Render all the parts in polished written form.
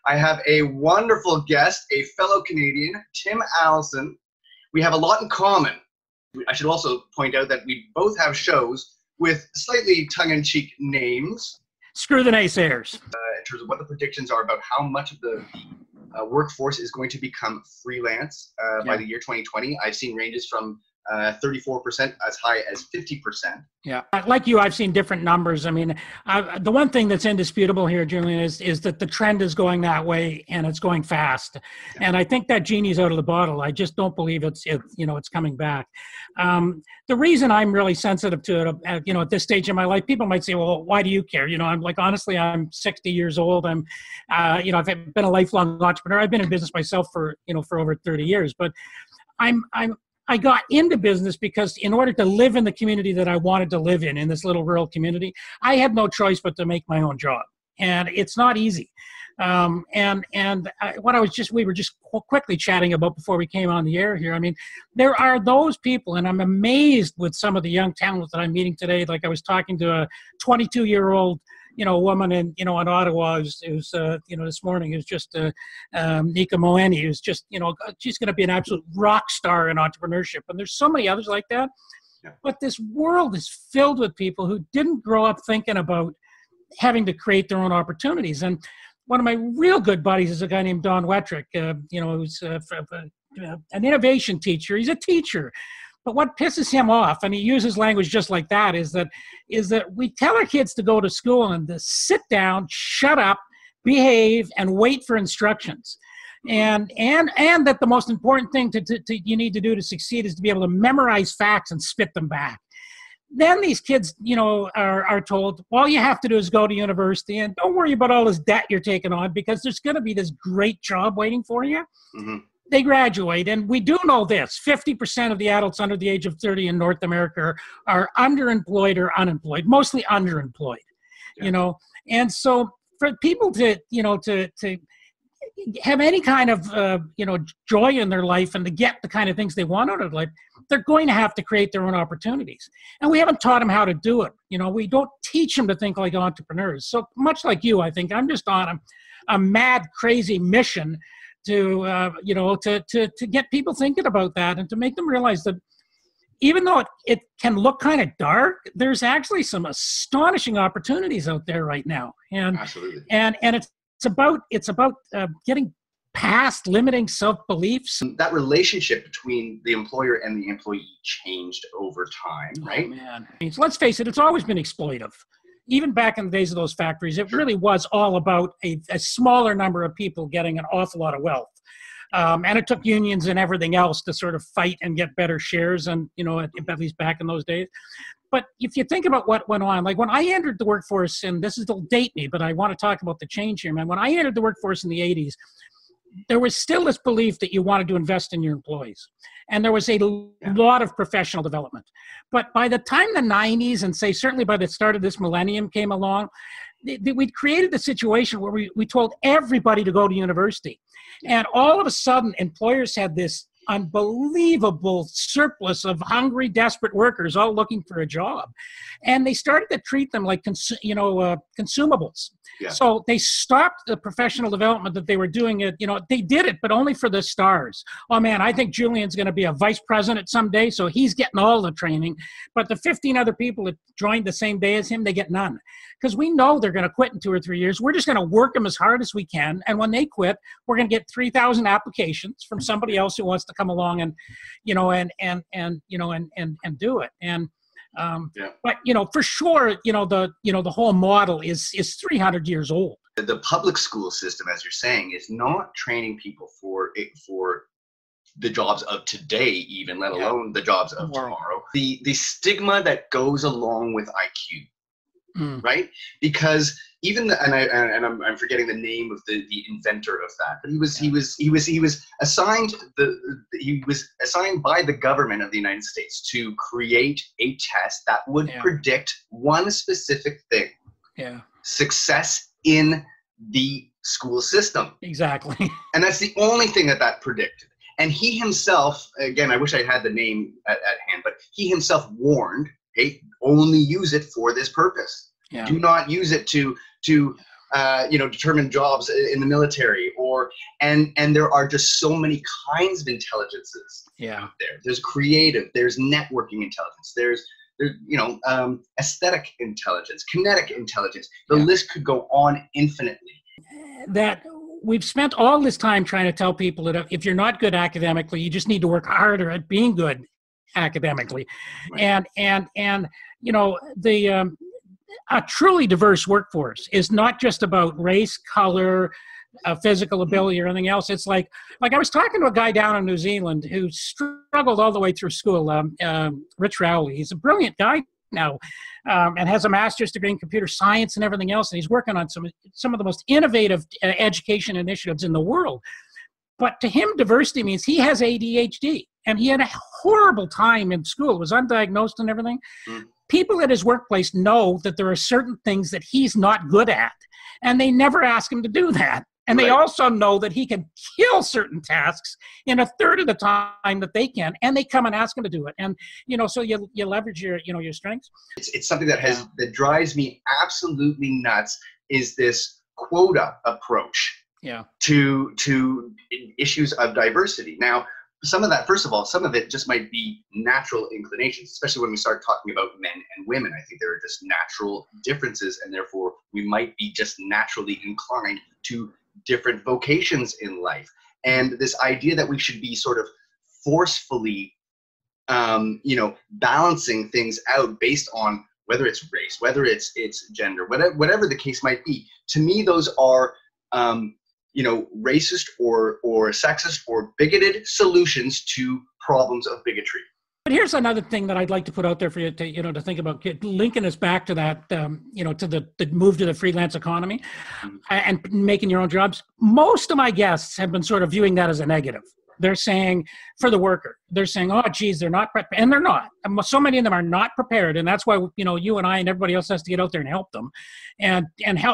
I have a wonderful guest, a fellow Canadian, Tim Alison. We have a lot in common. I should also point out that we both have shows with slightly tongue-in-cheek names. Screw the Naysayers. In terms of what the predictions are about how much of the workforce is going to become freelance by the year 2020. I've seen ranges from 34% as high as 50%. Yeah, like you, I've seen different numbers. I mean, the one thing that's indisputable here, Julian, is that the trend is going that way, and it's going fast. Yeah. And I think that genie's out of the bottle. I just don't believe it's coming back. The reason I'm really sensitive to it, at this stage in my life, people might say, well, why do you care? I'm like, honestly, I'm 60 years old. I'm, I've been a lifelong entrepreneur. I've been in business myself for over 30 years, but I got into business because in order to live in the community that I wanted to live in this little rural community, I had no choice but to make my own job. And it's not easy. We were just quickly chatting about before we came on the air here. I mean, there are those people, and I'm amazed with some of the young talent that I'm meeting today. Like I was talking to a 22-year-old woman in Ottawa who's this morning, who's just Nika Moeni, who's just, she's going to be an absolute rock star in entrepreneurship. And there's so many others like that. Yeah. But this world is filled with people who didn't grow up thinking about having to create their own opportunities. And one of my real good buddies is a guy named Don Wettrick, who's an innovation teacher. He's a teacher. But what pisses him off, and he uses language just like that, is that we tell our kids to go to school and to sit down, shut up, behave, and wait for instructions. And that the most important thing you need to do to succeed is to be able to memorize facts and spit them back. Then these kids, are told, all you have to do is go to university and don't worry about all this debt you're taking on because there's going to be this great job waiting for you. Mm-hmm. They graduate, and we do know this, 50% of the adults under the age of 30 in North America are underemployed or unemployed, mostly underemployed, yeah. And so for people to have any kind of, joy in their life and to get the kind of things they want out of life, they're going to have to create their own opportunities. And we haven't taught them how to do it. We don't teach them to think like entrepreneurs. So much like you, I think I'm just on a mad, crazy mission to get people thinking about that and to make them realize that even though it can look kind of dark, there's actually some astonishing opportunities out there right now. And absolutely. And it's about getting past limiting self-beliefs. That relationship between the employer and the employee changed over time, right? Oh, man. So let's face it, it's always been exploitive. Even back in the days of those factories, it really was all about a smaller number of people getting an awful lot of wealth. And it took unions and everything else to sort of fight and get better shares, and, at least back in those days. But if you think about what went on, like when I entered the workforce, and will date me, but I want to talk about the change here, man. When I entered the workforce in the 80s, there was still this belief that you wanted to invest in your employees. And there was a lot of professional development. But by the time the 90s, and certainly by the start of this millennium came along, we'd created the situation where we told everybody to go to university. And all of a sudden, employers had this unbelievable surplus of hungry, desperate workers all looking for a job. And they started to treat them like consumables. Yeah. So they stopped the professional development that they were doing. They did it, but only for the stars. Oh man, I think Julian's going to be a vice president someday, so he's getting all the training. But the 15 other people that joined the same day as him, they get none. Because we know they're going to quit in 2 or 3 years. We're just going to work them as hard as we can. And when they quit, we're going to get 3,000 applications from somebody else who wants to come along and do it. And but for sure, the whole model is 300 years old. The public school system, as you're saying, is not training people for the jobs of today, even let alone the jobs of tomorrow. The stigma that goes along with IQ. Right? Because even I'm forgetting the name of the inventor of that, but he was assigned by the government of the United States to create a test that would predict one specific thing. Yeah. Success in the school system. Exactly. And that's the only thing that predicted. And he himself, again, I wish I had the name at hand, but he himself warned, hey, only use it for this purpose. Yeah. Do not use it to determined jobs in the military, and there are just so many kinds of intelligences out there. There's creative, there's networking intelligence, there's aesthetic intelligence, kinetic intelligence. The list could go on infinitely. That we've spent all this time trying to tell people that if you're not good academically, you just need to work harder at being good academically. Right. And a truly diverse workforce is not just about race, color, physical ability or anything else. It's like I was talking to a guy down in New Zealand who struggled all the way through school, Rich Rowley. He's a brilliant guy now, and has a master's degree in computer science and everything else. And he's working on some of the most innovative education initiatives in the world. But to him, diversity means he has ADHD, and he had a horrible time in school. It was undiagnosed and everything. People at his workplace know that there are certain things that he's not good at, and they never ask him to do that. And they also know that he can kill certain tasks in a third of the time that they can, and they come and ask him to do it. And so you leverage your strengths. It's something that drives me absolutely nuts. Is this quota approach to issues of diversity? Now, some of that, first of all, some of it just might be natural inclinations, especially when we start talking about men and women. I think there are just natural differences, and therefore we might be just naturally inclined to different vocations in life. And this idea that we should be sort of forcefully, balancing things out based on whether it's race, whether it's gender, whatever the case might be. To me, those are, racist or sexist or bigoted solutions to problems of bigotry. But here's another thing that I'd like to put out there for you to think about, linking us back to that, to the move to the freelance economy and making your own jobs. Most of my guests have been sort of viewing that as a negative. They're saying, for the worker, they're saying, oh, geez, they're not prepared. And they're not. So many of them are not prepared. And that's why, you and I and everybody else has to get out there and help them and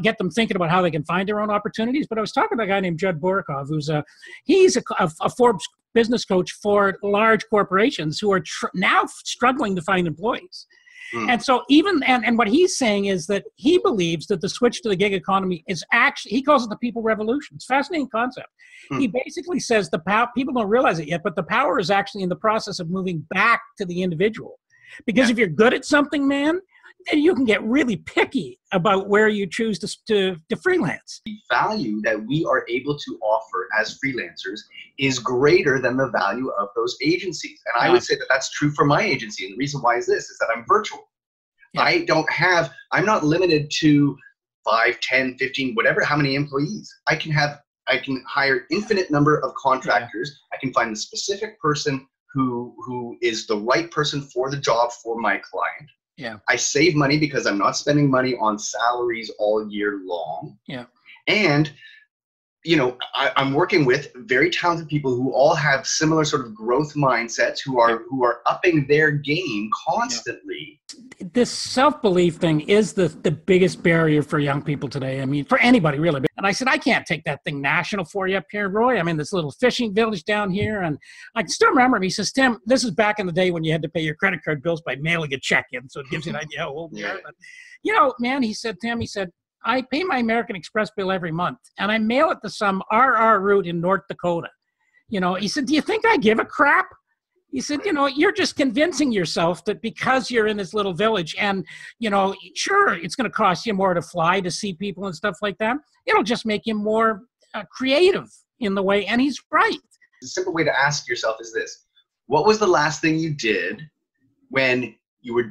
get them thinking about how they can find their own opportunities. But I was talking to a guy named Judd Borikov, he's a Forbes business coach for large corporations who are now struggling to find employees. And so and what he's saying is that he believes that the switch to the gig economy is actually, he calls it the people revolution. It's a fascinating concept. He basically says people don't realize it yet, but the power is actually in the process of moving back to the individual. Because if you're good at something, man, then you can get really picky about where you choose to freelance. The value that we are able to offer as freelancers is greater than the value of those agencies. And I would say that that's true for my agency. And the reason why is that I'm virtual. I'm not limited to 5, 10, 15, whatever, how many employees. I can hire infinite number of contractors. I can find the specific person who is the right person for the job for my client. I save money because I'm not spending money on salaries all year long. And I'm working with very talented people who all have similar sort of growth mindsets, who are upping their game constantly. This self-belief thing is the biggest barrier for young people today. I mean, for anybody really. And I said, I can't take that thing national for you up here, Roy. I'm in this little fishing village down here. And I can still remember him. He says, Tim, this is back in the day when you had to pay your credit card bills by mailing a check in. So it gives you an idea how old you are. But, man, he said, Tim, I pay my American Express bill every month, and I mail it to some RR route in North Dakota. He said, do you think I give a crap? He said, you're just convincing yourself that because you're in this little village and, sure, it's going to cost you more to fly to see people and stuff like that. It'll just make you more creative in the way. And he's right. The simple way to ask yourself is this: what was the last thing you did when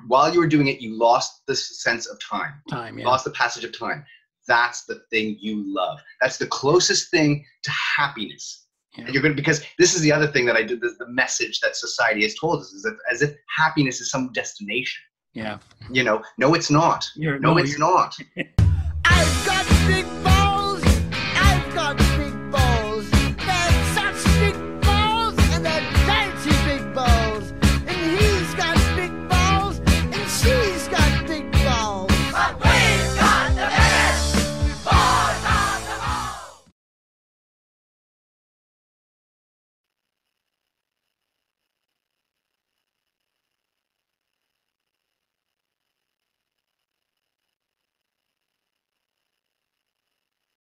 while you were doing it, you lost the sense of time, lost the passage of time? That's the thing you love. That's the closest thing to happiness. And you're good, because this is the other thing that I did. The message that society has told us is that as if happiness is some destination. No, it's not. It's not. I've got big balls. I've got